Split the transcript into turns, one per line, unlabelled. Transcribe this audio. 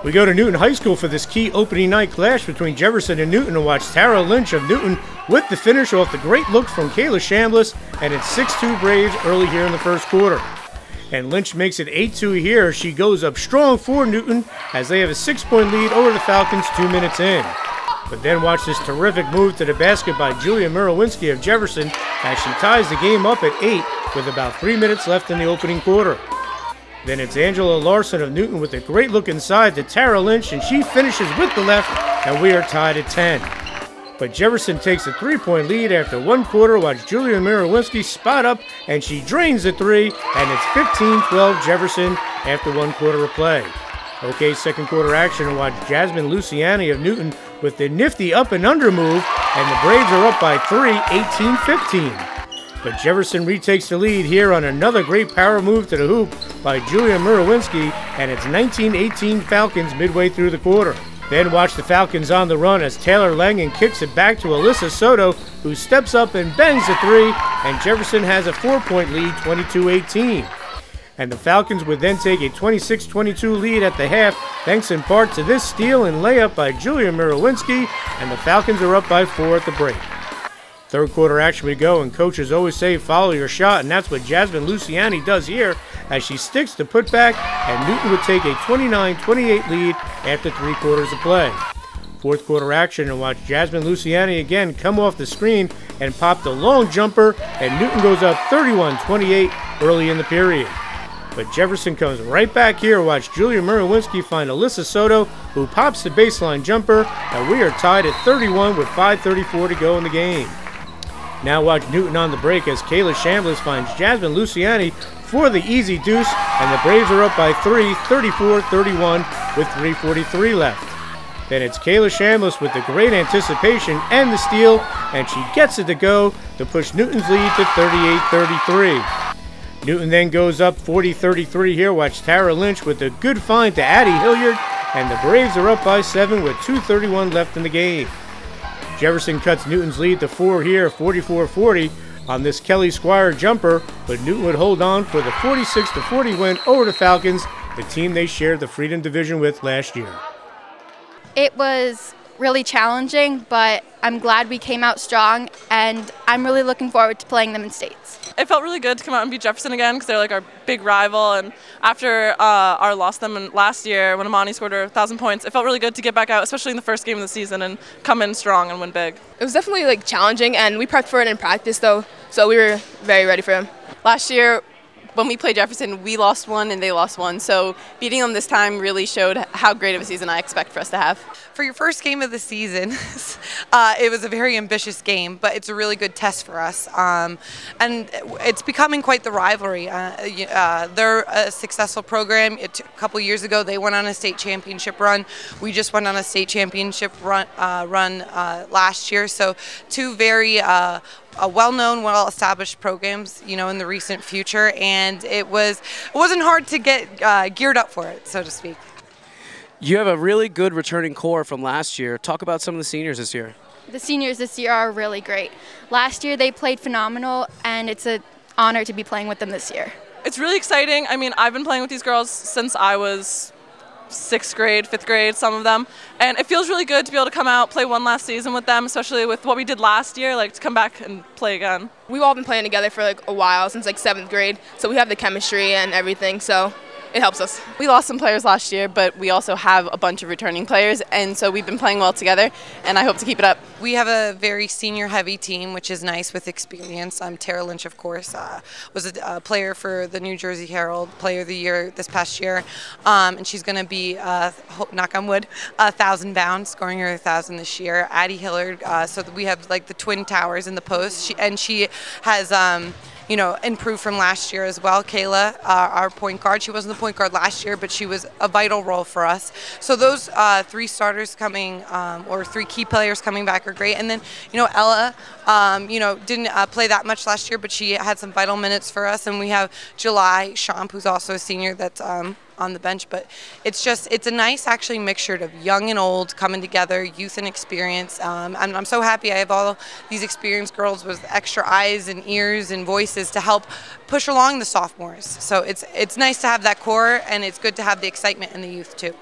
We go to Newton High School for this key opening night clash between Jefferson and Newton to watch Tara Lynch of Newton with the finish off the great look from Kayla Chambliss, and it's 6-2 Braves early here in the first quarter. And Lynch makes it 8-2 here. She goes up strong for Newton as they have a 6-point lead over the Falcons 2 minutes in. But then watch this terrific move to the basket by Julia Murowinski of Jefferson as she ties the game up at 8 with about 3 minutes left in the opening quarter. Then it's Angela Larson of Newton with a great look inside to Tara Lynch, and she finishes with the left, and we are tied at 10. But Jefferson takes a 3-point lead after one quarter. Watch Julia Murowinski spot up, and she drains the three, and it's 15-12 Jefferson after 1 quarter of play. Okay, second quarter action, and watch Jasmine Luciani of Newton with the nifty up and under move, and the Braves are up by 3, 18-15. But Jefferson retakes the lead here on another great power move to the hoop by Julia Murowinski, and it's 19-18 Falcons midway through the quarter. Then watch the Falcons on the run as Taylor Langen kicks it back to Alyssa Soto, who steps up and bangs the three, and Jefferson has a 4-point lead, 22-18. And the Falcons would then take a 26-22 lead at the half, thanks in part to this steal and layup by Julia Murowinski, and the Falcons are up by 4 at the break. Third quarter action we go, and coaches always say follow your shot, and that's what Jasmine Luciani does here as she sticks the putback, and Newton would take a 29-28 lead after 3 quarters of play. Fourth quarter action, and watch Jasmine Luciani again come off the screen and pop the long jumper, and Newton goes up 31-28 early in the period. But Jefferson comes right back here. Watch Julia Murowinski find Alyssa Soto, who pops the baseline jumper, and we are tied at 31 with 5:34 to go in the game. Now watch Newton on the break as Kayla Chambliss finds Jasmine Luciani for the easy deuce, and the Braves are up by 3, 34-31 with 3:43 left. Then it's Kayla Chambliss with the great anticipation and the steal, and she gets it to go to push Newton's lead to 38-33. Newton then goes up 40-33 here. Watch Tara Lynch with a good find to Addie Hilliard, and the Braves are up by 7 with 2:31 left in the game. Jefferson cuts Newton's lead to 4 here, 44-40 on this Kelly Squire jumper, but Newton would hold on for the 46-40 win over the Falcons, the team they shared the Freedom Division with last year.
It was really challenging, but I'm glad we came out strong, and I'm really looking forward to playing them in states.
It felt really good to come out and beat Jefferson again because they're like our big rival, and after our loss to them last year when Amani scored her 1,000 points, it felt really good to get back out, especially in the first game of the season, and come in strong and win big.
It was definitely challenging, and we prepped for it in practice though, so we were very ready for them.
Last year, when we played Jefferson, we lost one and they lost one, so beating them this time really showed how great of a season I expect for us to have.
For your first game of the season, it was a very ambitious game, but it's a really good test for us, and it's becoming quite the rivalry. They're a successful program. A couple years ago, they went on a state championship run. We just went on a state championship run last year, so two very well-known, well-established programs, in the recent future, and it wasn't hard to get geared up for it, so to speak.
You have a really good returning core from last year. Talk about some of the seniors this year.
The seniors this year are really great. Last year they played phenomenal, and it's an honor to be playing with them this year.
It's really exciting. I mean, I've been playing with these girls since I was 6th grade, 5th grade, some of them, and it feels really good to be able to come out, play one last season with them, especially with what we did last year, to come back and play again.
We've all been playing together for a while, since 7th grade, so we have the chemistry and everything, so it helps us.
We lost some players last year, but we also have a bunch of returning players, and so we've been playing well together, and I hope to keep it up.
We have a very senior-heavy team, which is nice with experience. Tara Lynch, of course, was a player for the New Jersey Herald, Player of the Year this past year, and she's going to be, knock on wood, 1,000 bound, scoring her 1,000 this year. Addie Hilliard, so that we have the twin towers in the post, and she has improved from last year as well. Kayla, our point guard, she wasn't the point guard last year, but she was a vital role for us. So those 3 starters coming, or 3 key players coming back are great. And then, Ella, didn't play that much last year, but she had some vital minutes for us. And we have July Champ, who's also a senior, that's on the bench, but it's a nice actually mixture of young and old coming together, youth and experience. I'm so happy I have all these experienced girls with extra eyes and ears and voices to help push along the sophomores. So it's nice to have that core, and it's good to have the excitement in the youth too.